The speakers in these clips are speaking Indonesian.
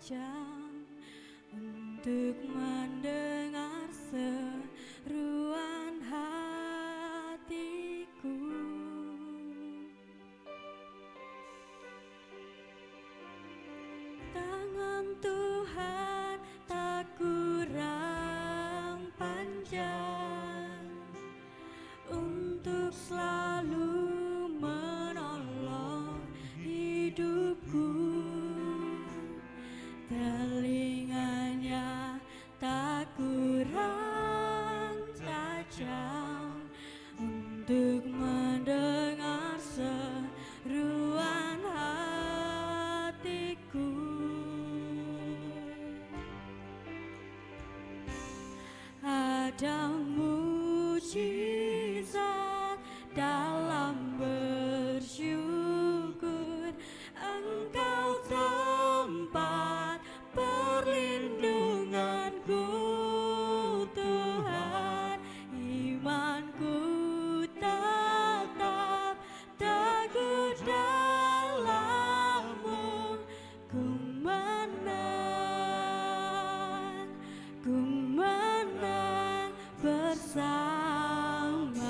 tajam untuk mendengar seruan hatiku. Tangan Tuhan tak kurang panjang untuk selalu menolong hidupku. Telinganya tak kurang tajam untuk mendengar seruan hatiku. Ada mujizat dalam bersyukur, Engkau tempat perlindunganku. Tuhan, imanku tetap teguh dalam-Mu. Ku menang bersama-Mu.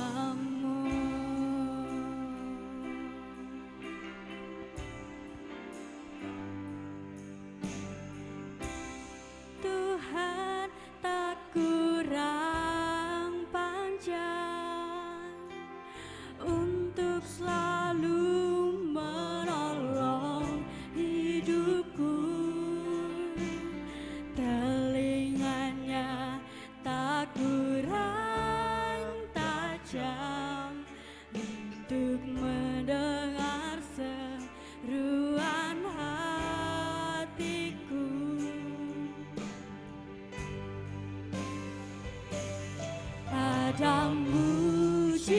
Tuhan tak kurang panjang untuk selalu menolong hidupku. Telinganya tak kurang tajam untuk mendengar seruan hatiku. Ada mujizat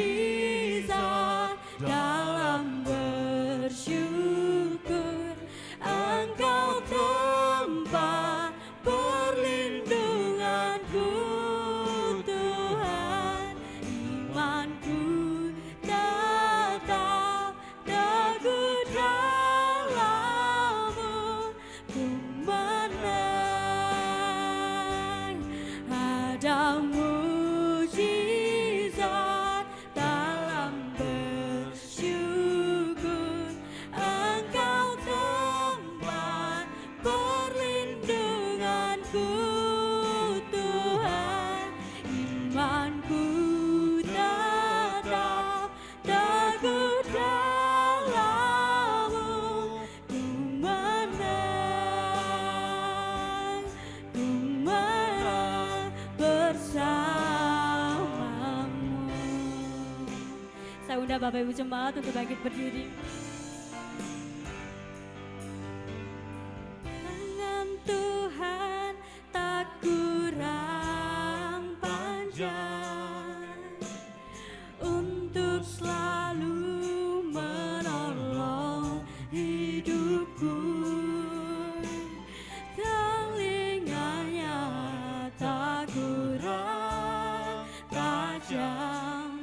dalam bersyukur, Engkau tempat perlindunganku. Tuhan, imanku tetap teguh dalam-Mu. Ku menang. Ada mujizat dalam bersyukur, Engkau tempat perlindunganku. Tuhan, imanku tetap teguh dalam-Mu. Ku menang bersama-Mu. Saya undang Bapak Ibu Jemaat untuk bangkit berdiri. Tangan Tuhan tak kurang panjang untuk selalu menolong hidupku. Telinganya tak kurang tajam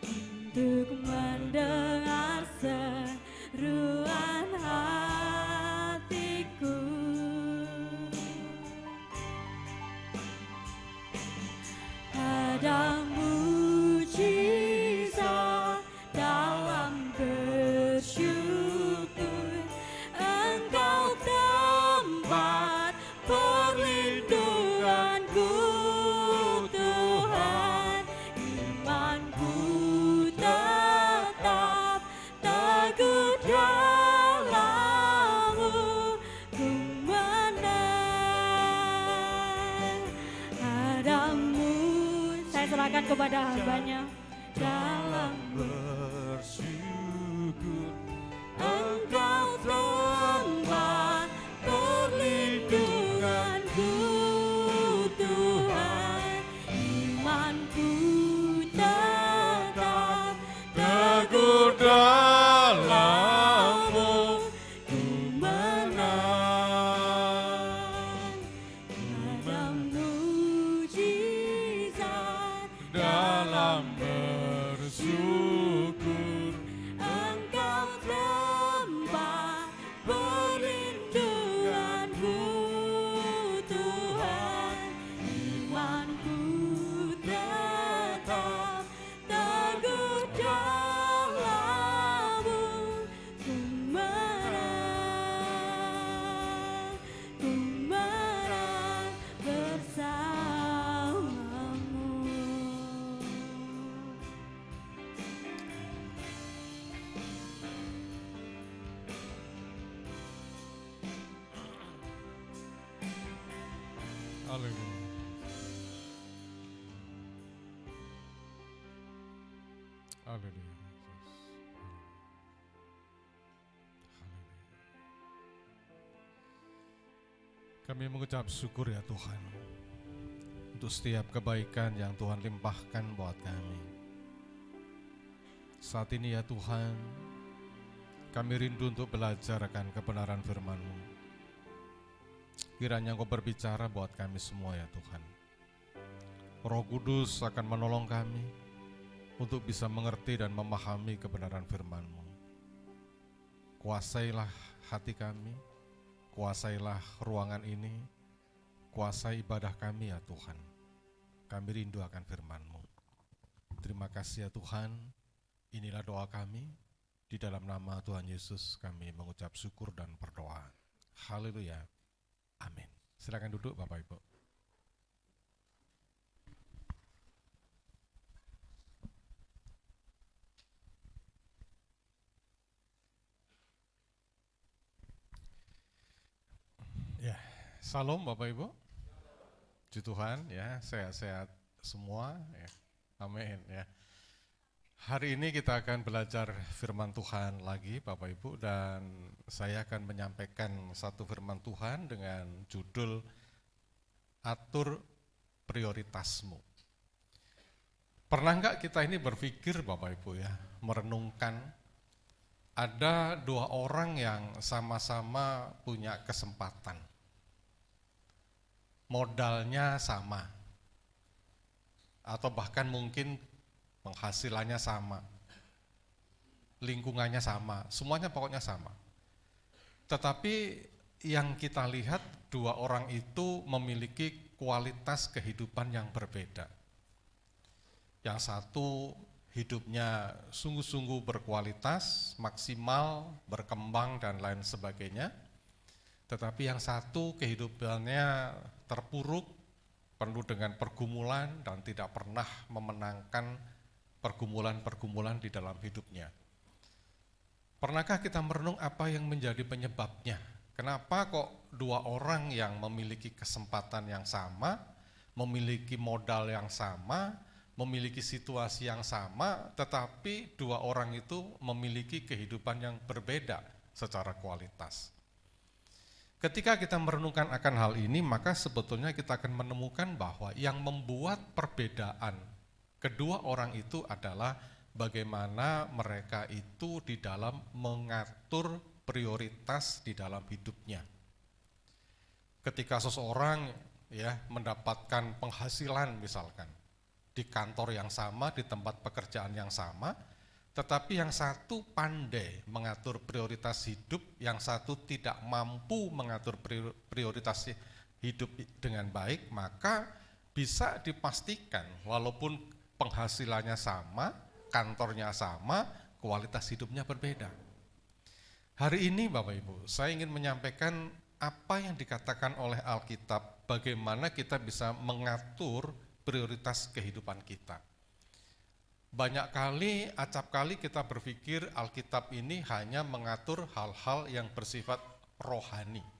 untuk mendengar seruan hatiku. Ada mujizat dalam bersyukur, Engkau tempat perlindunganku. Tuhan, imanku tetap teguh dalam-Mu. Ku menang. Saya serahkan kepada hamba-Nya. Dalam bersyukur, Engkau tempat perlindunganku. Tuhan, imanku tetap teguh dalam-Mu. Ku menang. Ada mujizat Dalam bersyukur, Haleluya. Haleluya. Kami mengucap syukur ya Tuhan untuk setiap kebaikan yang Tuhan limpahkan buat kami. Saat ini ya Tuhan, kami rindu untuk belajar akan kebenaran firman-Mu. Kiranya Engkau berbicara buat kami semua ya Tuhan. Roh Kudus akan menolong kami untuk bisa mengerti dan memahami kebenaran firman-Mu. Kuasailah hati kami, kuasailah ruangan ini, kuasai ibadah kami ya Tuhan. Kami rindu akan firman-Mu. Terima kasih ya Tuhan, inilah doa kami. Di dalam nama Tuhan Yesus kami mengucap syukur dan berdoa. Haleluya. Amin. Silakan duduk Bapak Ibu. Ya, salam Bapak Ibu. Puji Tuhan ya, sehat-sehat semua ya. Amin ya. Hari ini kita akan belajar firman Tuhan lagi Bapak Ibu, dan saya akan menyampaikan satu firman Tuhan dengan judul Atur Prioritasmu. Pernah enggak kita ini berpikir Bapak Ibu ya, merenungkan ada dua orang yang sama-sama punya kesempatan. Modalnya sama. Atau bahkan mungkin penghasilannya sama, lingkungannya sama, semuanya pokoknya sama. Tetapi yang kita lihat dua orang itu memiliki kualitas kehidupan yang berbeda. Yang satu hidupnya sungguh-sungguh berkualitas, maksimal, berkembang dan lain sebagainya. Tetapi yang satu kehidupannya terpuruk, penuh dengan pergumulan dan tidak pernah memenangkan pergumulan-pergumulan di dalam hidupnya. Pernahkah kita merenung apa yang menjadi penyebabnya? Kenapa kok dua orang yang memiliki kesempatan yang sama, memiliki modal yang sama, memiliki situasi yang sama, tetapi dua orang itu memiliki kehidupan yang berbeda secara kualitas? Ketika kita merenungkan akan hal ini, maka sebetulnya kita akan menemukan bahwa yang membuat perbedaan kedua orang itu adalah bagaimana mereka itu di dalam mengatur prioritas di dalam hidupnya. Ketika seseorang ya mendapatkan penghasilan misalkan di kantor yang sama, di tempat pekerjaan yang sama, tetapi yang satu pandai mengatur prioritas hidup, yang satu tidak mampu mengatur prioritas hidup dengan baik, maka bisa dipastikan walaupun penghasilannya sama, kantornya sama, kualitas hidupnya berbeda. Hari ini Bapak Ibu, saya ingin menyampaikan apa yang dikatakan oleh Alkitab, bagaimana kita bisa mengatur prioritas kehidupan kita. Banyak kali, acap kali kita berpikir Alkitab ini hanya mengatur hal-hal yang bersifat rohani.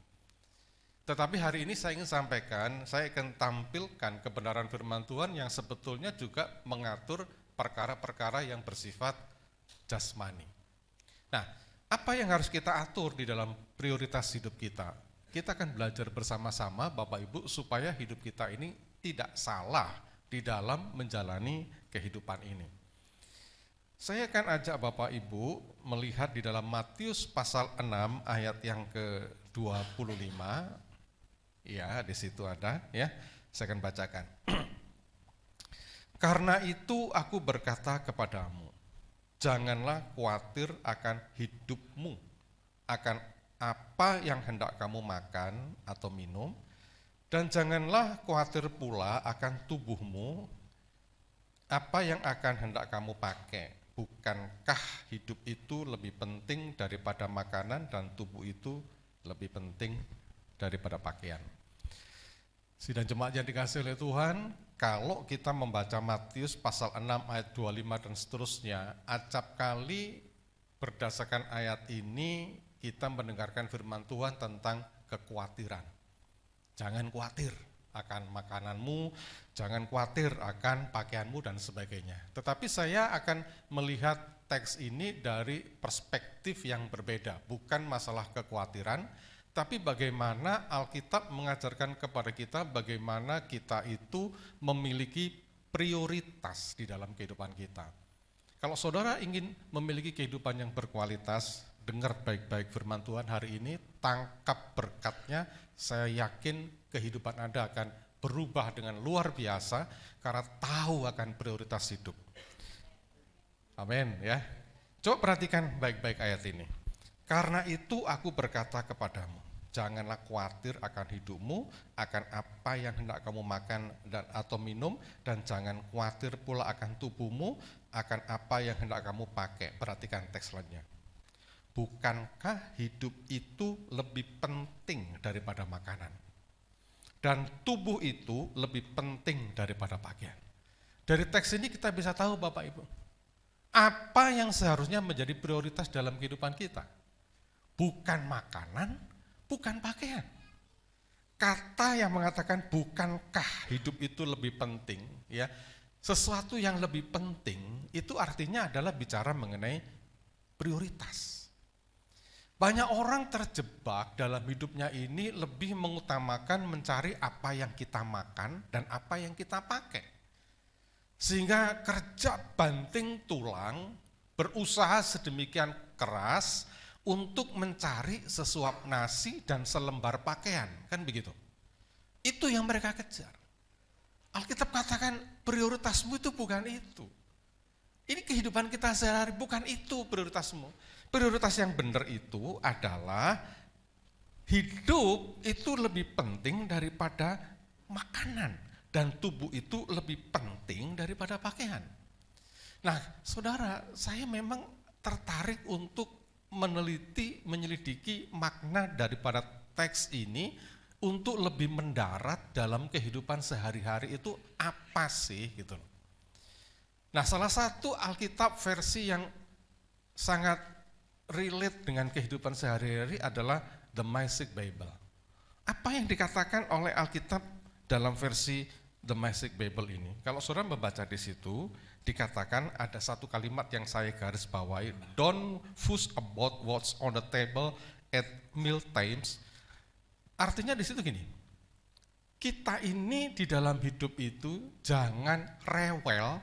Tetapi hari ini saya ingin sampaikan, saya akan tampilkan kebenaran firman Tuhan yang sebetulnya juga mengatur perkara-perkara yang bersifat jasmani. Nah, apa yang harus kita atur di dalam prioritas hidup kita? Kita akan belajar bersama-sama Bapak Ibu supaya hidup kita ini tidak salah di dalam menjalani kehidupan ini. Saya akan ajak Bapak Ibu melihat di dalam Matius pasal 6 ayat yang ke-25. Ya, di situ ada ya. Saya akan bacakan. Karena itu aku berkata kepadamu, janganlah khawatir akan hidupmu, akan apa yang hendak kamu makan atau minum, dan janganlah khawatir pula akan tubuhmu, apa yang akan hendak kamu pakai. Bukankah hidup itu lebih penting daripada makanan dan tubuh itu lebih penting daripada pakaian? Sidang jemaat yang dikasihi oleh Tuhan, kalau kita membaca Matius pasal 6 ayat 25 dan seterusnya, acap kali berdasarkan ayat ini kita mendengarkan firman Tuhan tentang kekhawatiran. Jangan khawatir akan makananmu, jangan khawatir akan pakaianmu dan sebagainya. Tetapi saya akan melihat teks ini dari perspektif yang berbeda, bukan masalah kekhawatiran, tapi bagaimana Alkitab mengajarkan kepada kita bagaimana kita itu memiliki prioritas di dalam kehidupan kita. Kalau saudara ingin memiliki kehidupan yang berkualitas, dengar baik-baik firman Tuhan hari ini, tangkap berkatnya, saya yakin kehidupan Anda akan berubah dengan luar biasa karena tahu akan prioritas hidup. Amin ya. Coba perhatikan baik-baik ayat ini. Karena itu aku berkata kepadamu, janganlah khawatir akan hidupmu, akan apa yang hendak kamu makan dan atau minum, dan jangan khawatir pula akan tubuhmu, akan apa yang hendak kamu pakai. Perhatikan teks selanjutnya. Bukankah hidup itu lebih penting daripada makanan? Dan tubuh itu lebih penting daripada pakaian. Dari teks ini kita bisa tahu Bapak Ibu, apa yang seharusnya menjadi prioritas dalam kehidupan kita. Bukan makanan, bukan pakaian. Kata yang mengatakan bukankah hidup itu lebih penting, ya, sesuatu yang lebih penting itu artinya adalah bicara mengenai prioritas. Banyak orang terjebak dalam hidupnya ini lebih mengutamakan mencari apa yang kita makan dan apa yang kita pakai. Sehingga kerja banting tulang, berusaha sedemikian keras untuk mencari sesuap nasi dan selembar pakaian, kan begitu. Itu yang mereka kejar. Alkitab katakan prioritasmu itu bukan itu. Ini kehidupan kita sehari-hari, bukan itu prioritasmu. Prioritas yang benar itu adalah hidup itu lebih penting daripada makanan dan tubuh itu lebih penting daripada pakaian. Nah, saudara, saya memang tertarik untuk menyelidiki makna daripada teks ini untuk lebih mendarat dalam kehidupan sehari-hari itu apa sih gitu. Nah, salah satu Alkitab versi yang sangat relate dengan kehidupan sehari-hari adalah The Message Bible. Apa yang dikatakan oleh Alkitab dalam versi The Message Bible ini? Kalau saudara membaca di situ, dikatakan ada satu kalimat yang saya garis bawahi, don't fuss about what's on the table at meal times. Artinya di situ gini, kita ini di dalam hidup itu jangan rewel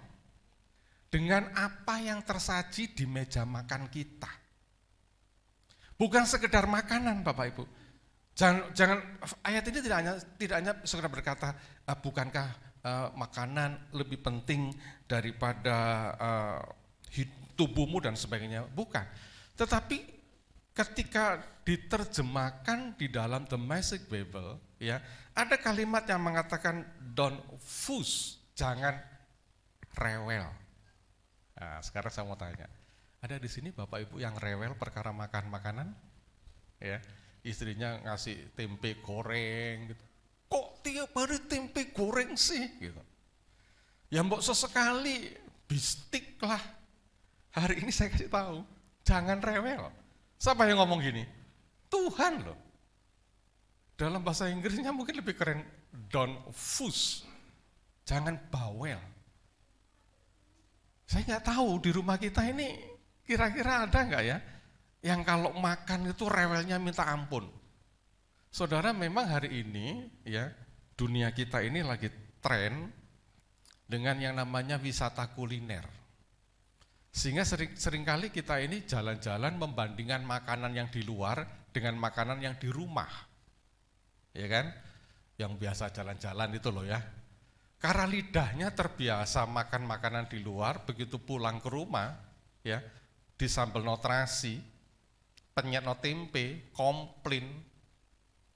dengan apa yang tersaji di meja makan kita. Bukan sekedar makanan Bapak Ibu. Jangan ayat ini tidak hanya sekedar berkata bukankah makanan lebih penting daripada tubuhmu dan sebagainya. Bukan. Tetapi ketika diterjemahkan di dalam The Message Bible, ya, ada kalimat yang mengatakan don't fuss, jangan rewel. Nah, sekarang saya mau tanya, ada di sini Bapak Ibu yang rewel perkara makan makanan? Ya, istrinya ngasih tempe goreng gitu. Kok tiap hari tempe goreng sih gitu. Ya mbok sesekali bistik lah. Hari ini saya kasih tahu, jangan rewel. Siapa yang ngomong gini? Tuhan loh. Dalam bahasa Inggrisnya mungkin lebih keren, don't fuss. Jangan bawel. Saya nggak tahu di rumah kita ini kira-kira ada nggak ya yang kalau makan itu rewelnya minta ampun. Saudara, memang hari ini ya dunia kita ini lagi tren dengan yang namanya wisata kuliner. Sehingga seringkali kita ini jalan-jalan membandingkan makanan yang di luar dengan makanan yang di rumah. Ya kan? Yang biasa jalan-jalan itu loh ya. Karena lidahnya terbiasa makan makanan di luar, begitu pulang ke rumah ya, disambel no terasi, penyet no tempe, komplain.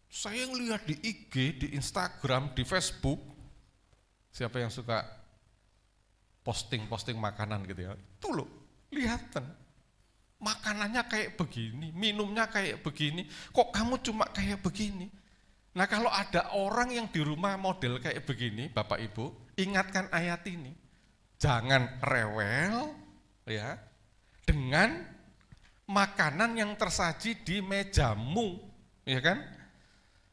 Saya ngelihat di IG, di Instagram, di Facebook, siapa yang suka posting-posting makanan gitu ya, itu loh, lihatan. Makanannya kayak begini, minumnya kayak begini, kok kamu cuma kayak begini? Nah, kalau ada orang yang di rumah model kayak begini, Bapak Ibu, ingatkan ayat ini. Jangan rewel ya dengan makanan yang tersaji di mejamu, ya kan?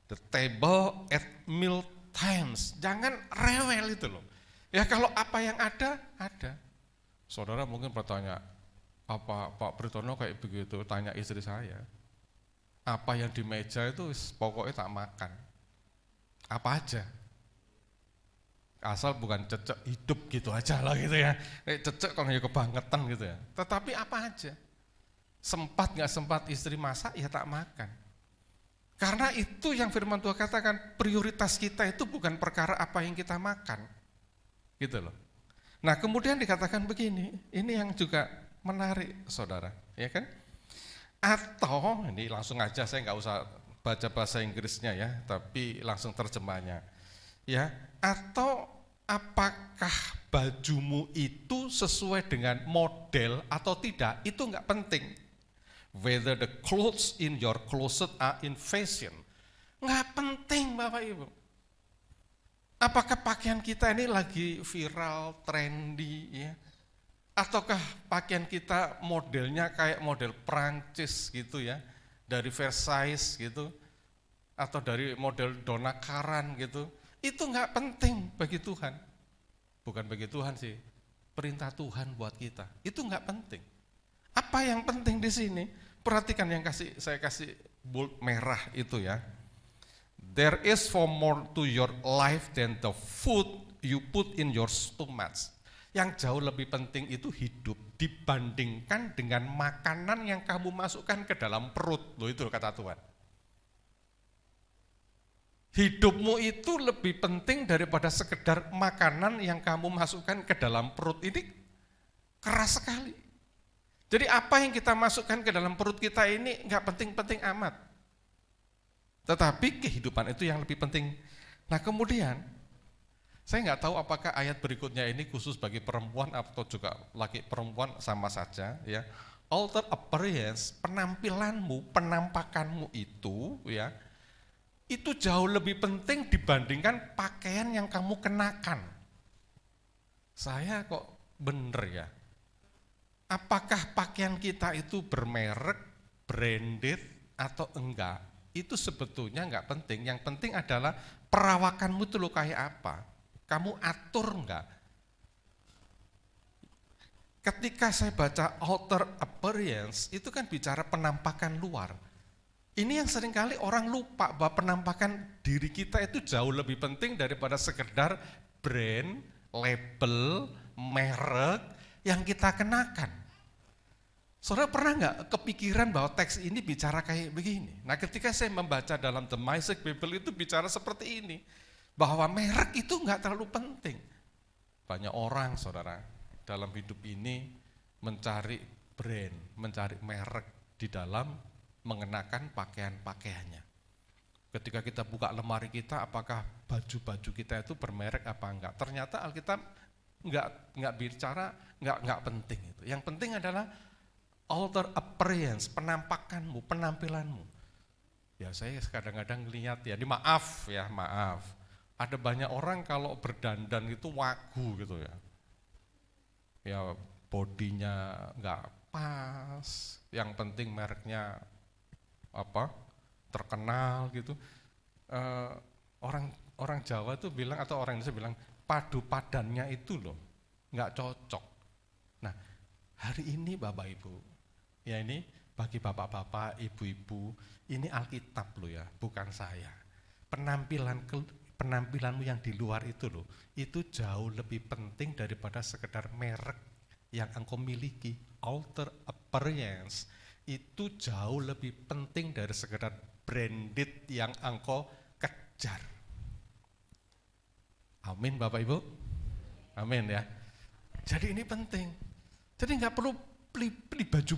The table at meal times, jangan rewel itu loh. Ya kalau apa yang ada. Saudara mungkin bertanya, apa Pak Britono kayak begitu? Tanya istri saya. Apa yang di meja itu pokoknya tak makan. Apa aja. Asal bukan cecek hidup gitu aja lah gitu ya. Cecek kok ya kebangetan gitu ya. Tetapi apa aja. Sempat gak sempat istri masak ya tak makan. Karena itu yang firman Tuhan katakan, prioritas kita itu bukan perkara apa yang kita makan. Gitu loh. Nah kemudian dikatakan begini, ini yang juga menarik saudara, ya kan? Atau, ini langsung aja saya nggak usah baca bahasa Inggrisnya ya, tapi langsung terjemahnya. Ya, atau apakah bajumu itu sesuai dengan model atau tidak, itu nggak penting. Whether the clothes in your closet are in fashion, nggak penting Bapak Ibu. Apakah pakaian kita ini lagi viral, trendy, ya? Ataukah pakaian kita modelnya kayak model Prancis gitu ya, dari Versailles gitu, atau dari model Donna Karan gitu, itu nggak penting bagi Tuhan. Bukan bagi Tuhan sih, perintah Tuhan buat kita, itu nggak penting. Apa yang penting di sini? Perhatikan yang saya kasih bold merah itu ya. There is for more to your life than the food you put in your stomach. Yang jauh lebih penting itu hidup dibandingkan dengan makanan yang kamu masukkan ke dalam perut. Loh itu kata Tuhan. Hidupmu itu lebih penting daripada sekedar makanan yang kamu masukkan ke dalam perut. Ini keras sekali. Jadi apa yang kita masukkan ke dalam perut kita ini enggak penting-penting amat. Tetapi kehidupan itu yang lebih penting. Nah kemudian, saya nggak tahu apakah ayat berikutnya ini khusus bagi perempuan atau juga laki perempuan sama saja ya. Outer appearance, penampilanmu, penampakanmu itu ya, itu jauh lebih penting dibandingkan pakaian yang kamu kenakan. Saya kok bener ya. Apakah pakaian kita itu bermerek, branded atau enggak? Itu sebetulnya enggak penting. Yang penting adalah perawakanmu itu lo kayak apa. Kamu atur enggak? Ketika saya baca outer appearance, itu kan bicara penampakan luar. Ini yang seringkali orang lupa bahwa penampakan diri kita itu jauh lebih penting daripada sekedar brand, label, merek yang kita kenakan. Saudara pernah nggak kepikiran bahwa teks ini bicara kayak begini? Nah ketika saya membaca dalam The Maisik Bible itu bicara seperti ini. Bahwa merek itu nggak terlalu penting. Banyak orang saudara dalam hidup ini mencari brand, mencari merek di dalam mengenakan pakaian-pakaiannya. Ketika kita buka lemari kita, apakah baju-baju kita itu bermerek apa enggak? Ternyata Alkitab nggak bicara, nggak penting itu. Yang penting adalah outer appearance, penampakanmu, penampilanmu. Ya saya kadang-kadang lihat ya, ini maaf. Ada banyak orang kalau berdandan itu wagu gitu ya. Ya bodinya nggak pas, yang penting mereknya terkenal gitu. Orang Jawa tuh bilang atau orang Indonesia bilang padu padannya itu loh nggak cocok. Nah hari ini Bapak Ibu, ya ini bagi bapak-bapak, ibu-ibu, ini Alkitab loh ya, bukan saya. Penampilanmu yang di luar itu loh, itu jauh lebih penting daripada sekedar merek yang engkau miliki. Outer appearance itu jauh lebih penting dari sekedar branded yang engkau kejar. Amin Bapak Ibu, amin ya. Jadi ini penting. Jadi nggak perlu beli baju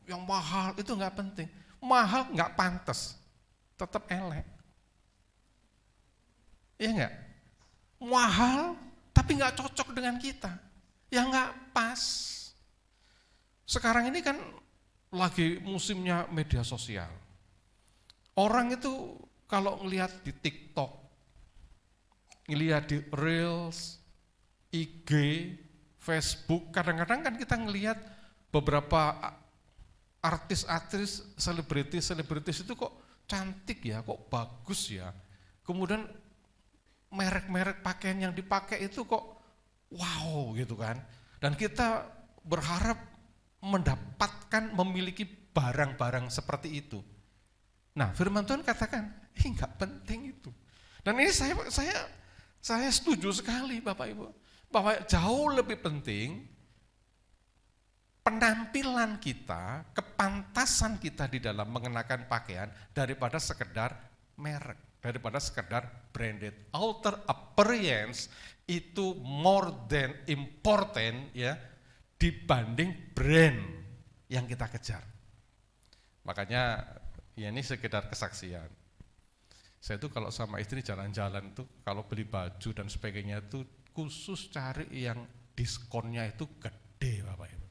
yang mahal, itu nggak penting. Mahal nggak pantas, tetap elek. Iya nggak? Mahal tapi nggak cocok dengan kita, ya nggak pas. Sekarang ini kan lagi musimnya media sosial. Orang itu kalau ngelihat di TikTok, ngelihat di Reels, IG, Facebook, kadang-kadang kan kita ngelihat beberapa artis-artis, selebritis itu kok cantik ya, kok bagus ya. Kemudian merek-merek pakaian yang dipakai itu kok wow gitu kan. Dan kita berharap mendapatkan, memiliki barang-barang seperti itu. Nah, firman Tuhan katakan, enggak penting itu. Dan ini saya setuju sekali Bapak Ibu, bahwa jauh lebih penting penampilan kita, kepantasan kita di dalam mengenakan pakaian daripada sekedar merek, daripada sekedar branded. Outer appearance itu more than important ya dibanding brand yang kita kejar. Makanya ya ini sekedar kesaksian. Saya tuh kalau sama istri jalan-jalan tuh kalau beli baju dan sebagainya tuh khusus cari yang diskonnya itu gede Bapak Ibu.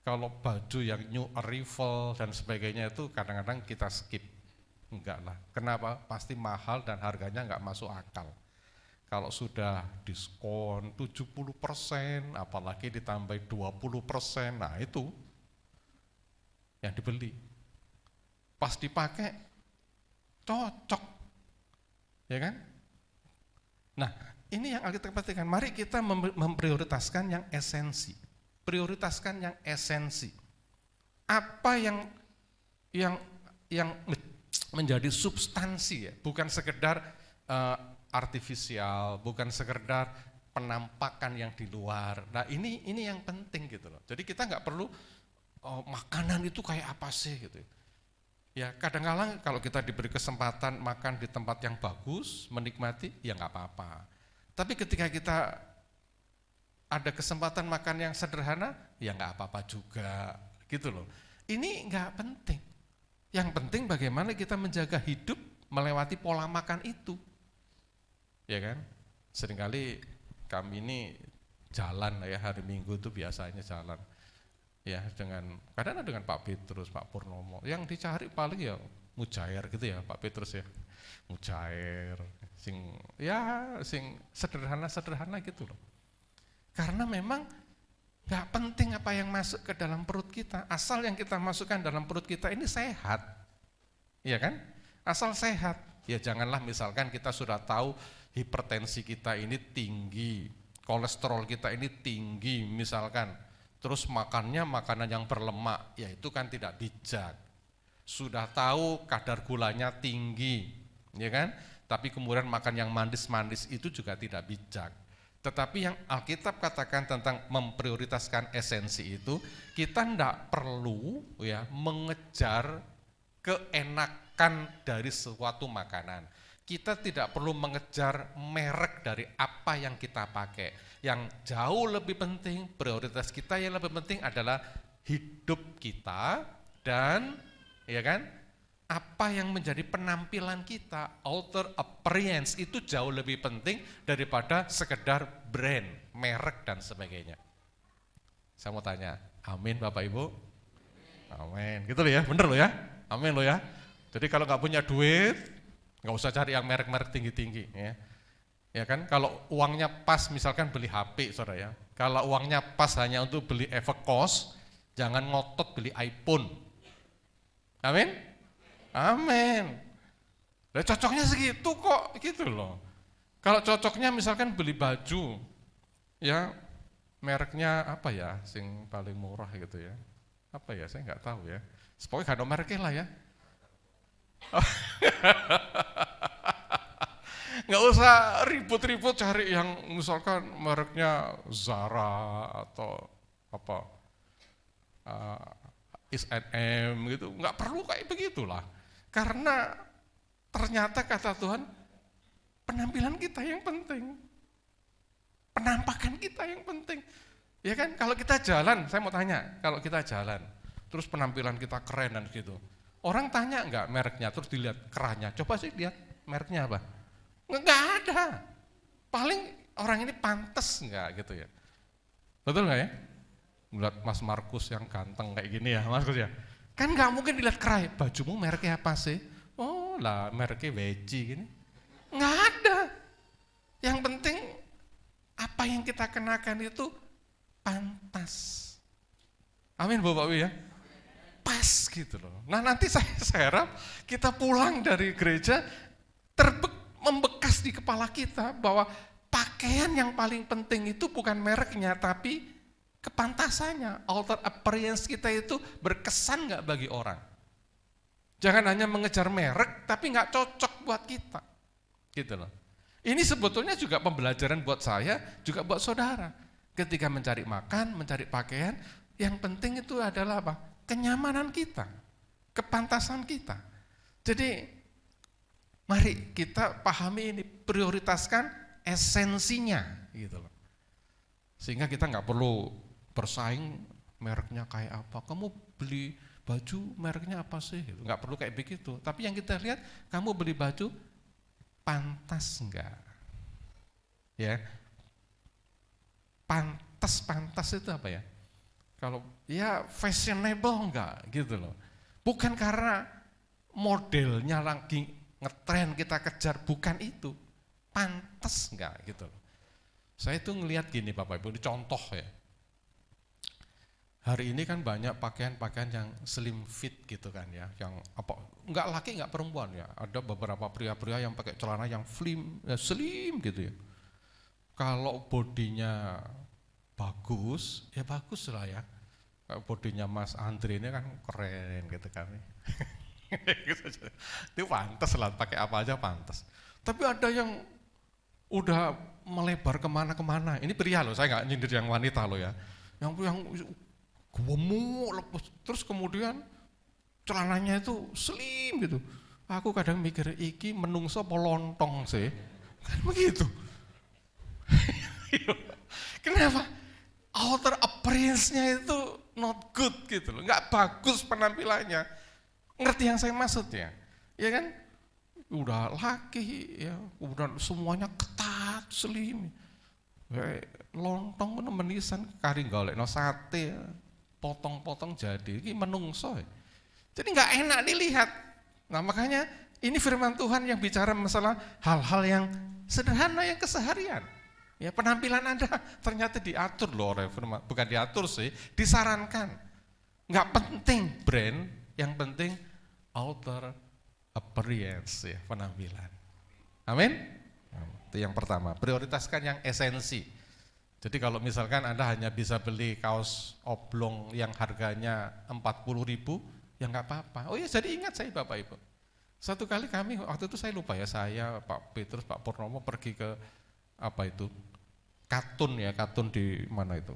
Kalau baju yang new arrival dan sebagainya itu kadang-kadang kita skip. Enggak lah. Kenapa? Pasti mahal dan harganya enggak masuk akal. Kalau sudah diskon 70%, apalagi ditambah 20%, nah itu yang dibeli. Pas dipakai, cocok. Ya kan? Nah, ini yang kita perhatikan. Mari kita memprioritaskan yang esensi. Prioritaskan yang esensi. Apa yang menjadi substansi ya, bukan sekedar artifisial, bukan sekedar penampakan yang di luar. Nah ini yang penting gitu loh. Jadi kita nggak perlu makanan itu kayak apa sih gitu. Ya kadang-kadang kalau kita diberi kesempatan makan di tempat yang bagus, menikmati, ya nggak apa-apa. Tapi ketika kita ada kesempatan makan yang sederhana, ya nggak apa-apa juga, gitu loh. Ini nggak penting. Yang penting bagaimana kita menjaga hidup melewati pola makan itu. Ya kan? Seringkali kami ini jalan ya hari Minggu itu biasanya jalan. Ya kadang dengan Pak Petrus, Pak Purnomo. Yang dicari paling ya mujair gitu ya Pak Petrus ya. Mujair, sing sederhana gitu loh. Karena memang gak penting apa yang masuk ke dalam perut kita, asal yang kita masukkan dalam perut kita ini sehat. Iya kan? Asal sehat. Ya janganlah misalkan kita sudah tahu hipertensi kita ini tinggi, kolesterol kita ini tinggi misalkan, terus makannya makanan yang berlemak, ya itu kan tidak bijak. Sudah tahu kadar gulanya tinggi, ya kan? Tapi kemudian makan yang manis-manis itu juga tidak bijak. Tetapi yang Alkitab katakan tentang memprioritaskan esensi itu, kita tidak perlu ya mengejar keenakan dari suatu makanan. Kita tidak perlu mengejar merek dari apa yang kita pakai. Yang jauh lebih penting, prioritas kita yang lebih penting adalah hidup kita dan ya kan, apa yang menjadi penampilan kita, outer appearance itu jauh lebih penting daripada sekedar brand, merek dan sebagainya. Saya mau tanya, amin Bapak Ibu? Amin, gitu loh ya, bener loh ya, amin loh ya. Jadi kalau nggak punya duit, nggak usah cari yang merek-merek tinggi-tinggi ya. Ya kan, kalau uangnya pas misalkan beli HP saudara ya, kalau uangnya pas hanya untuk beli Evercost, jangan ngotot beli iPhone. Amin? Amin. Nah, cocoknya segitu kok, gitu loh. Kalau cocoknya misalkan beli baju, ya mereknya apa ya, sing paling murah gitu ya. Apa ya, saya nggak tahu ya. Pokoknya gak ada mereknya lah ya. Nggak usah ribut-ribut cari yang misalkan mereknya Zara atau apa H&M gitu, nggak perlu kayak begitulah. Karena ternyata kata Tuhan, penampilan kita yang penting, penampakan kita yang penting. Ya kan, kalau kita jalan, saya mau tanya, kalau kita jalan, terus penampilan kita keren dan gitu, orang tanya nggak mereknya, terus dilihat kerannya, coba sih lihat mereknya apa? Nggak ada. Paling orang ini pantas nggak gitu ya. Betul nggak ya? Melihat Mas Markus yang ganteng kayak gini ya, Markus ya. Kan nggak mungkin dilihat kerai, bajumu mereknya apa sih? Oh lah mereknya Weci gini. Nggak ada. Yang penting apa yang kita kenakan itu pantas. Amin Bapak Ibu ya. Pas gitu loh. Nah nanti saya harap kita pulang dari gereja membekas keras di kepala kita bahwa pakaian yang paling penting itu bukan mereknya, tapi kepantasannya. Outer appearance kita itu berkesan nggak bagi orang. Jangan hanya mengejar merek, tapi nggak cocok buat kita. Gitu loh. Ini sebetulnya juga pembelajaran buat saya, juga buat saudara. Ketika mencari makan, mencari pakaian, yang penting itu adalah apa? Kenyamanan kita, kepantasan kita. Jadi mari kita pahami ini, prioritaskan esensinya gitu loh. Sehingga kita nggak perlu bersaing mereknya kayak apa. Kamu beli baju mereknya apa sih? Nggak perlu kayak begitu. Tapi yang kita lihat, kamu beli baju pantas enggak? Ya. Pantas itu apa ya? Kalau ya fashionable enggak gitu loh. Bukan karena modelnya lagi ngetren kita kejar, bukan itu. Pantas enggak gitu loh. Saya itu ngelihat gini Bapak Ibu, ini contoh ya. Hari ini kan banyak pakaian-pakaian yang slim fit gitu kan ya, yang apa enggak laki enggak perempuan ya. Ada beberapa pria-pria yang pakai celana yang slim gitu ya. Kalau bodinya bagus, ya bagus lah ya. Kalau bodinya Mas Andre ini kan keren gitu kan. Itu pantas lah, pakai apa aja pantas. Tapi ada yang udah melebar kemana-kemana. Ini pria loh, saya nggak nyindir yang wanita loh ya. Yang gemuk, lepas, terus kemudian celananya itu slim gitu. Aku kadang mikir, iki menungso polontong sih. Kan begitu. Kenapa? Outer appearance-nya itu not good gitu loh, nggak bagus penampilannya. Ngerti yang saya maksud ya? Ya kan? Udah laki ya, udah semuanya ketat, slim. Lontong kan menisan kari golekno sate, potong-potong jadi, ini menungso. Jadi nggak enak dilihat. Nah makanya ini firman Tuhan yang bicara masalah hal-hal yang sederhana, yang keseharian. Ya penampilan Anda ternyata diatur loh oleh firman, bukan diatur sih, disarankan. Nggak penting brand, yang penting outer appearance ya, penampilan. Amin? Itu yang pertama, prioritaskan yang esensi. Jadi kalau misalkan Anda hanya bisa beli kaos oblong yang harganya 40.000, ya nggak apa-apa. Oh ya, jadi ingat saya Bapak Ibu. Satu kali kami, waktu itu saya lupa ya, saya, Pak Petrus, Pak Purnomo pergi ke apa itu? Katun ya, Katun di mana itu?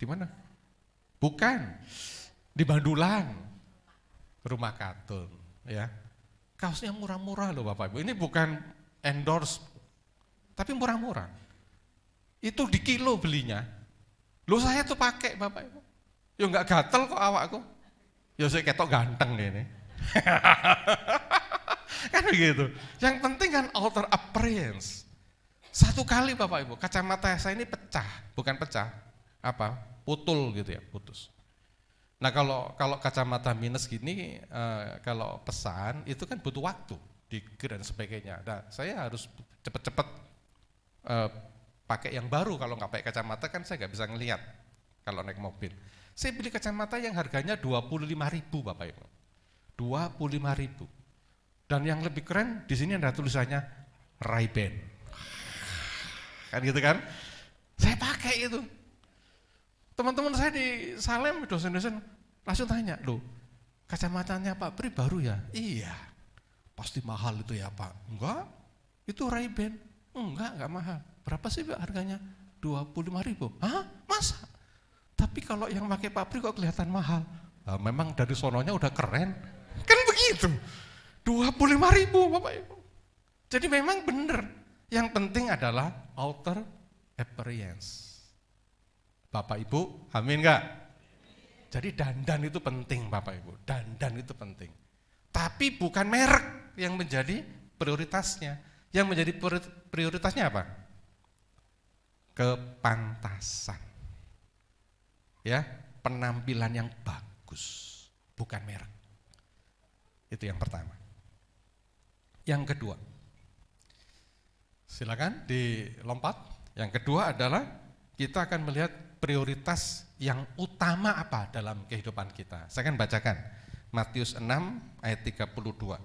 Di mana? Bukan. Di Bandulan. Rumah Katun, ya. Kaosnya murah-murah loh Bapak Ibu. Ini bukan endorse, tapi murah-murah. Itu di kilo belinya. Loh saya tuh pakai Bapak Ibu. Ya enggak gatel kok awakku. Ya saya ketok ganteng ini. Kan begitu. Yang penting kan outer appearance. Satu kali Bapak Ibu, kacamata saya ini pecah, bukan pecah, apa? Putul gitu ya, putus. Nah kalau kacamata minus gini, kalau pesan itu kan butuh waktu, digir dan sebagainya. Nah saya harus cepet-cepet pakai yang baru, kalau nggak pakai kacamata kan saya nggak bisa ngelihat kalau naik mobil. Saya beli kacamata yang harganya 25.000 Bapak Ibu, 25.000. Dan yang lebih keren di sini ada tulisannya Ray-Ban. Kan gitu kan? Saya pakai itu. Teman-teman saya di Salem, dosen-dosen langsung tanya, loh kacamatanya Pak Pri baru ya? Iya, pasti mahal itu ya Pak. Enggak, itu Ray-Ban. Enggak mahal. Berapa sih Pak harganya? 25.000. Hah? Masa? Tapi kalau yang pakai Pak Pri kok kelihatan mahal. Nah, memang dari sononya udah keren. Kan begitu. 25.000 Bapak Ibu. Jadi memang benar. Yang penting adalah outer appearance. Bapak Ibu, amin enggak? Jadi dandan itu penting Bapak Ibu, dandan itu penting. Tapi bukan merek yang menjadi prioritasnya. Yang menjadi prioritasnya apa? Kepantasan. Ya, penampilan yang bagus, bukan merek. Itu yang pertama. Yang kedua, silakan dilompat. Yang kedua adalah kita akan melihat prioritas yang utama apa dalam kehidupan kita. Saya akan bacakan Matius 6 ayat 32.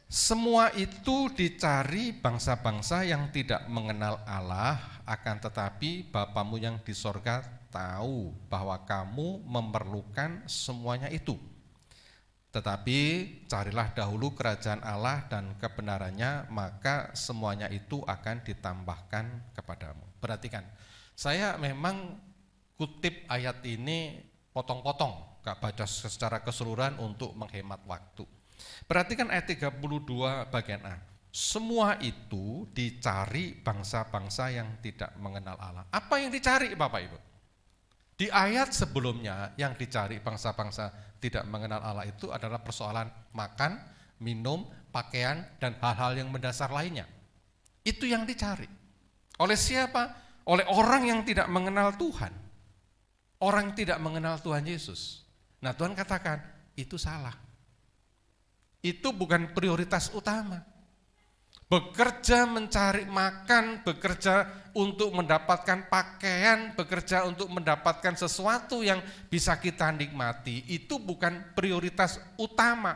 Semua itu dicari bangsa-bangsa yang tidak mengenal Allah, akan tetapi Bapamu yang di sorga tahu bahwa kamu memerlukan semuanya itu. Tetapi carilah dahulu kerajaan Allah dan kebenarannya, maka semuanya itu akan ditambahkan kepadamu. Perhatikan, saya memang kutip ayat ini potong-potong, gak baca secara keseluruhan untuk menghemat waktu. Perhatikan ayat 32 bagian A. Semua itu dicari bangsa-bangsa yang tidak mengenal Allah. Apa yang dicari Bapak Ibu? Di ayat sebelumnya yang dicari bangsa-bangsa tidak mengenal Allah itu adalah persoalan makan, minum, pakaian, dan hal-hal yang mendasar lainnya. Itu yang dicari. Oleh siapa? Oleh orang yang tidak mengenal Tuhan. Orang yang tidak mengenal Tuhan Yesus. Nah, Tuhan katakan, itu salah. Itu bukan prioritas utama. Bekerja mencari makan, bekerja untuk mendapatkan pakaian, bekerja untuk mendapatkan sesuatu yang bisa kita nikmati, itu bukan prioritas utama.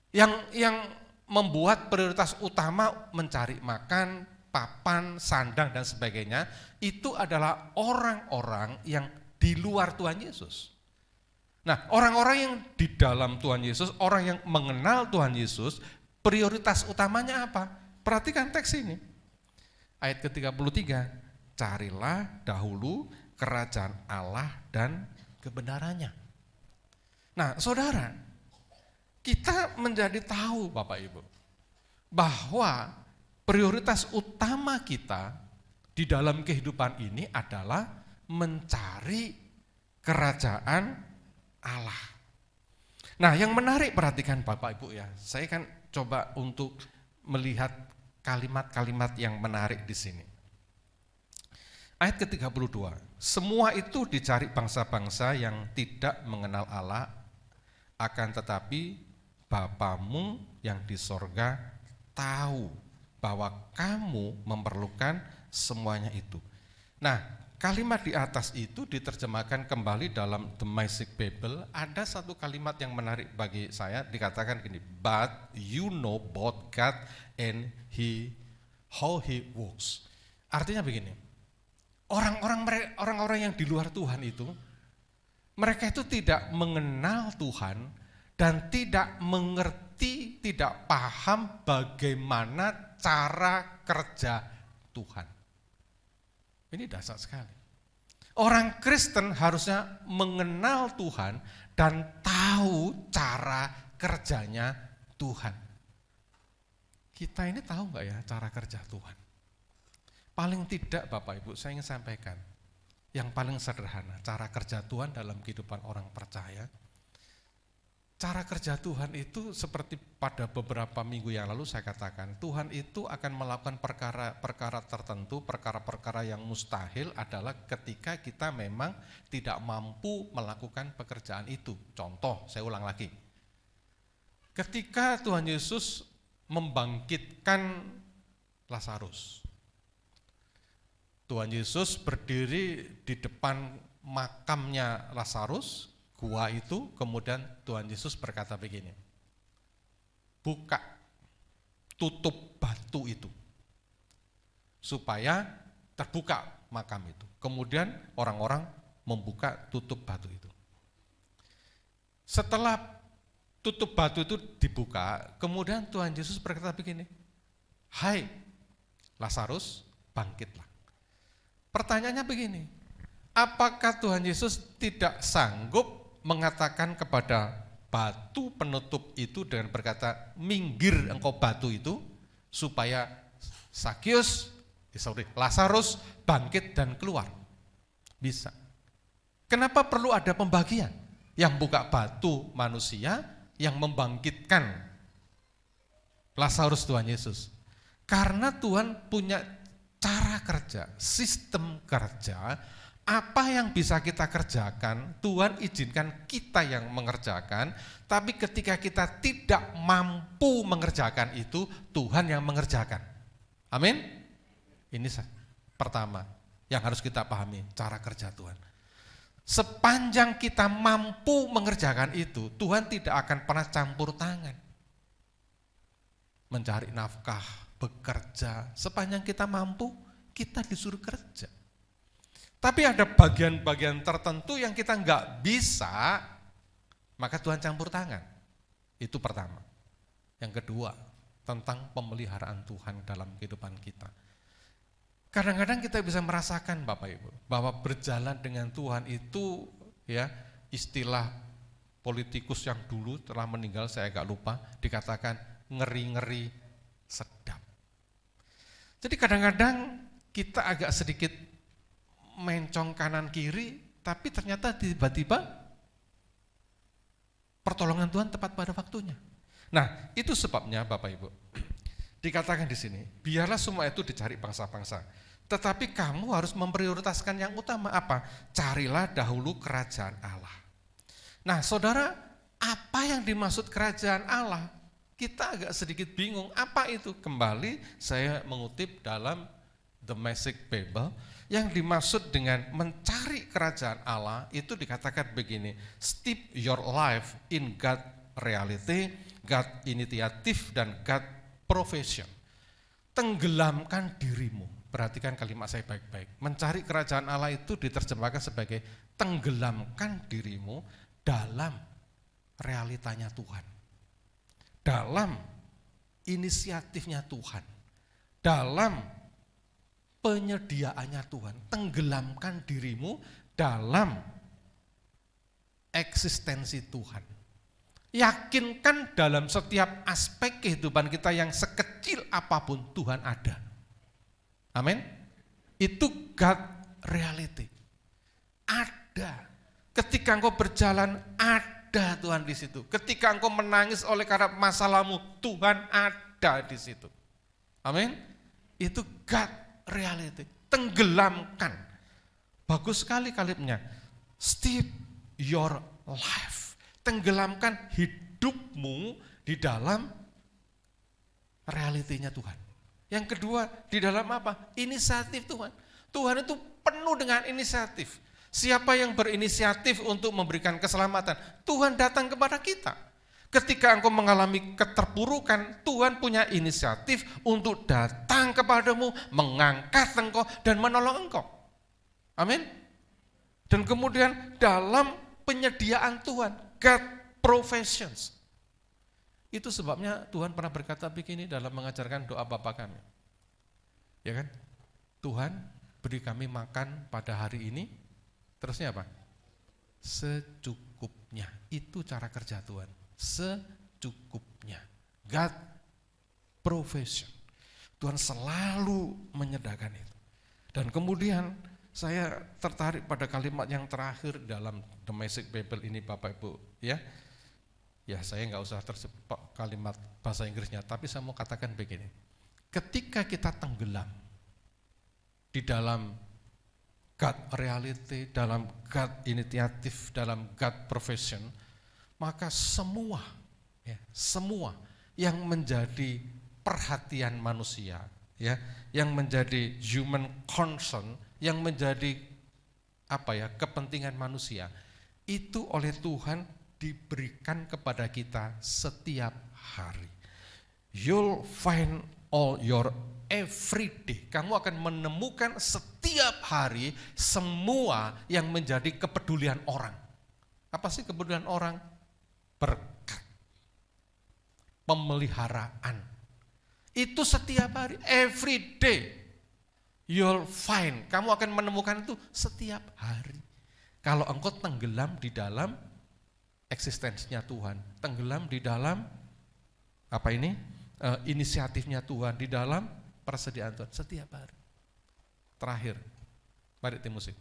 Yang membuat prioritas utama mencari makan, papan, sandang dan sebagainya, itu adalah orang-orang yang di luar Tuhan Yesus. Nah, orang-orang yang di dalam Tuhan Yesus, orang yang mengenal Tuhan Yesus, prioritas utamanya apa? Perhatikan teks ini. Ayat ke-33, carilah dahulu kerajaan Allah dan kebenarannya. Nah, saudara, kita menjadi tahu Bapak Ibu, bahwa prioritas utama kita di dalam kehidupan ini adalah mencari kerajaan Allah. Nah, yang menarik perhatikan Bapak Ibu ya, saya kan coba untuk melihat kalimat-kalimat yang menarik di sini. Ayat ke-32, semua itu dicari bangsa-bangsa yang tidak mengenal Allah, akan tetapi Bapamu yang di sorga tahu bahwa kamu memerlukan semuanya itu. Nah, kalimat di atas itu diterjemahkan kembali dalam The Messiah Bible. Ada satu kalimat yang menarik bagi saya, dikatakan gini, but you know both God and how he works. Artinya begini, orang-orang yang di luar Tuhan itu, mereka itu tidak mengenal Tuhan dan tidak mengerti, tidak paham bagaimana cara kerja Tuhan. Ini dasar sekali. Orang Kristen harusnya mengenal Tuhan dan tahu cara kerjanya Tuhan. Kita ini tahu nggak ya cara kerja Tuhan? Paling tidak Bapak Ibu, saya ingin sampaikan yang paling sederhana, cara kerja Tuhan dalam kehidupan orang percaya. Cara kerja Tuhan itu seperti pada beberapa minggu yang lalu saya katakan, Tuhan itu akan melakukan perkara-perkara tertentu, perkara-perkara yang mustahil adalah ketika kita memang tidak mampu melakukan pekerjaan itu. Contoh, saya ulang lagi. Ketika Tuhan Yesus membangkitkan Lazarus, Tuhan Yesus berdiri di depan makamnya Lazarus, gua itu, kemudian Tuhan Yesus berkata begini, buka, tutup batu itu, supaya terbuka makam itu. Kemudian orang-orang membuka tutup batu itu. Setelah tutup batu itu dibuka, kemudian Tuhan Yesus berkata begini, hai Lazarus, bangkitlah. Pertanyaannya begini, apakah Tuhan Yesus tidak sanggup mengatakan kepada batu penutup itu dengan berkata, minggir engkau batu itu, supaya Lazarus bangkit dan keluar? Bisa. Kenapa perlu ada pembagian? Yang buka batu manusia, yang membangkitkan Lazarus Tuhan Yesus. Karena Tuhan punya cara kerja, sistem kerja. Apa yang bisa kita kerjakan, Tuhan izinkan kita yang mengerjakan, tapi ketika kita tidak mampu mengerjakan itu, Tuhan yang mengerjakan. Amin? Ini pertama yang harus kita pahami, cara kerja Tuhan. Sepanjang kita mampu mengerjakan itu, Tuhan tidak akan pernah campur tangan. mencari nafkah, bekerja, sepanjang kita mampu, kita disuruh kerja. Tapi ada bagian-bagian tertentu yang kita nggak bisa, maka Tuhan campur tangan. Itu pertama. Yang kedua, tentang pemeliharaan Tuhan dalam kehidupan kita. Kadang-kadang kita bisa merasakan Bapak Ibu, bahwa berjalan dengan Tuhan itu ya, istilah politikus yang dulu telah meninggal, saya agak lupa, dikatakan ngeri-ngeri sedap. Jadi kadang-kadang kita agak sedikit mencong kanan kiri, tapi ternyata tiba-tiba pertolongan Tuhan tepat pada waktunya. Nah, itu sebabnya Bapak Ibu, dikatakan di sini, biarlah semua itu dicari bangsa-bangsa. Tetapi kamu harus memprioritaskan yang utama apa? Carilah dahulu kerajaan Allah. Nah, saudara, apa yang dimaksud kerajaan Allah? Kita agak sedikit bingung, apa itu? Kembali saya mengutip dalam The Message Bible, yang dimaksud dengan mencari kerajaan Allah itu dikatakan begini, steep your life in God reality, God initiative, dan God profession. Tenggelamkan dirimu. Perhatikan kalimat saya baik-baik. Mencari kerajaan Allah itu diterjemahkan sebagai tenggelamkan dirimu dalam realitanya Tuhan. Dalam inisiatifnya Tuhan. Dalam penyediaannya Tuhan. Tenggelamkan dirimu dalam eksistensi Tuhan. Yakinkan dalam setiap aspek kehidupan kita yang sekecil apapun Tuhan ada. Amin. Itu God reality. Ada. Ketika engkau berjalan, ada Tuhan di situ. Ketika engkau menangis oleh karena masalahmu, Tuhan ada di situ. Amin. Itu God reality. Tenggelamkan. Bagus sekali kalimatnya. Steep your life. Tenggelamkan hidupmu di dalam realitinya Tuhan. Yang kedua, di dalam apa? Inisiatif Tuhan. Tuhan itu penuh dengan inisiatif. Siapa yang berinisiatif untuk memberikan keselamatan? Tuhan datang kepada kita. Ketika engkau mengalami keterpurukan, Tuhan punya inisiatif untuk datang kepadamu, mengangkat engkau, dan menolong engkau. Amin. Dan kemudian dalam penyediaan Tuhan, God provisions. Itu sebabnya Tuhan pernah berkata begini dalam mengajarkan doa Bapa kami. Ya kan? Tuhan beri kami makan pada hari ini, terusnya apa? Secukupnya. Itu cara kerja Tuhan. Secukupnya. God provision. Tuhan selalu menyediakan itu. Dan kemudian saya tertarik pada kalimat yang terakhir dalam The Message Bible ini Bapak Ibu. Ya saya nggak usah tersebut kalimat bahasa Inggrisnya, tapi saya mau katakan begini. Ketika kita tenggelam di dalam God reality, dalam God initiative, dalam God profession, maka semua yang menjadi perhatian manusia, ya, yang menjadi human concern, yang menjadi kepentingan manusia, itu oleh Tuhan diberikan kepada kita setiap hari. You'll find all your every day. Kamu akan menemukan setiap hari semua yang menjadi kepedulian orang. Apa sih kepedulian orang? Berkat. Pemeliharaan. Itu setiap hari, every day. You'll find. Kamu akan menemukan itu setiap hari. Kalau engkau tenggelam di dalam eksistensinya Tuhan, tenggelam di dalam inisiatifnya Tuhan, di dalam persediaan Tuhan setiap hari. Terakhir, mari tim musik.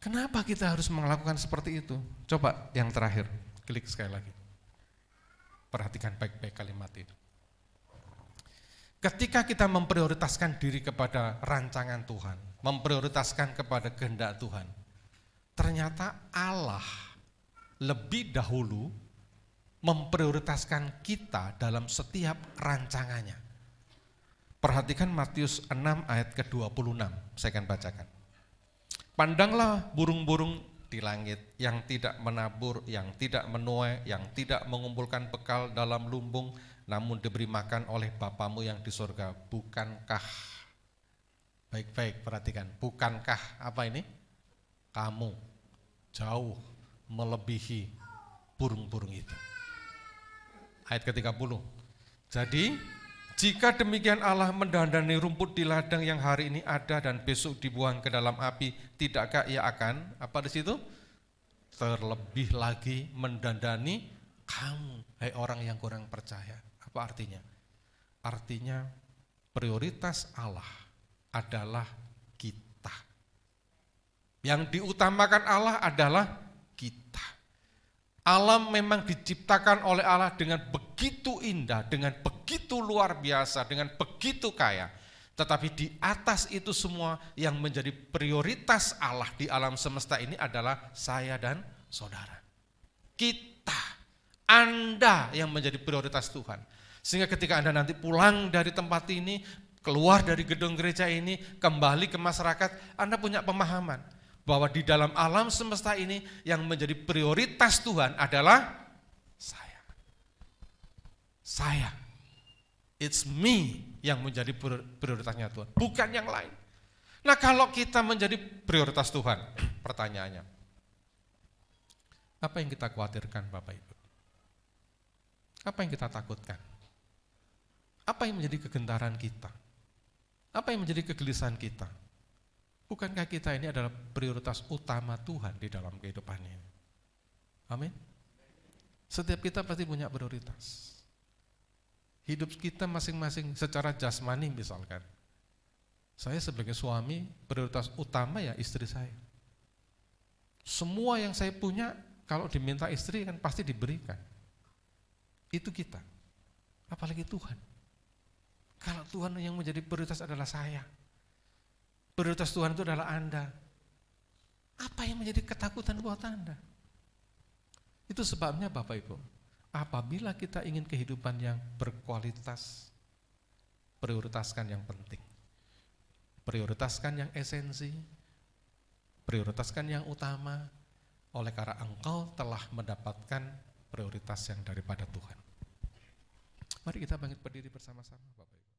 Kenapa kita harus melakukan seperti itu? Coba yang terakhir, klik sekali lagi. Perhatikan baik-baik kalimat itu. Ketika kita memprioritaskan diri kepada rancangan Tuhan, memprioritaskan kepada kehendak Tuhan, ternyata Allah lebih dahulu memprioritaskan kita dalam setiap rancangannya. Perhatikan Matius 6 ayat ke-26, saya akan bacakan. Pandanglah burung-burung di langit yang tidak menabur, yang tidak menuai, yang tidak mengumpulkan bekal dalam lumbung, namun diberi makan oleh Bapamu yang di surga. Bukankah, baik-baik perhatikan, bukankah apa ini? Kamu jauh melebihi burung-burung itu. Ayat ke-30. Jadi, jika demikian Allah mendandani rumput di ladang yang hari ini ada dan besok dibuang ke dalam api, tidakkah Ia akan, apa di situ? Terlebih lagi mendandani kamu, hai orang yang kurang percaya. Apa artinya? Artinya prioritas Allah adalah kita. Yang diutamakan Allah adalah kita. Alam memang diciptakan oleh Allah dengan begitu indah, dengan begitu luar biasa, dengan begitu kaya. Tetapi di atas itu semua yang menjadi prioritas Allah di alam semesta ini adalah saya dan saudara. Kita, Anda yang menjadi prioritas Tuhan. Sehingga ketika Anda nanti pulang dari tempat ini, keluar dari gedung gereja ini, kembali ke masyarakat, Anda punya pemahaman bahwa di dalam alam semesta ini yang menjadi prioritas Tuhan adalah saya. Saya. It's me yang menjadi prioritasnya Tuhan, bukan yang lain. Nah, kalau kita menjadi prioritas Tuhan, pertanyaannya, apa yang kita khawatirkan Bapak Ibu? Apa yang kita takutkan? Apa yang menjadi kegentaran kita? Apa yang menjadi kegelisahan kita? Bukankah kita ini adalah prioritas utama Tuhan di dalam kehidupan ini? Amin. Setiap kita pasti punya prioritas. Hidup kita masing-masing secara jasmani misalkan. Saya sebagai suami, prioritas utama ya istri saya. Semua yang saya punya, kalau diminta istri kan pasti diberikan. Itu kita. Apalagi Tuhan. Kalau Tuhan yang menjadi prioritas adalah saya. Prioritas Tuhan itu adalah Anda. Apa yang menjadi ketakutan buat Anda? Itu sebabnya Bapak Ibu, apabila kita ingin kehidupan yang berkualitas, prioritaskan yang penting. Prioritaskan yang esensi, prioritaskan yang utama, oleh karena engkau telah mendapatkan prioritas yang daripada Tuhan. Mari kita bangkit berdiri bersama-sama Bapak Ibu.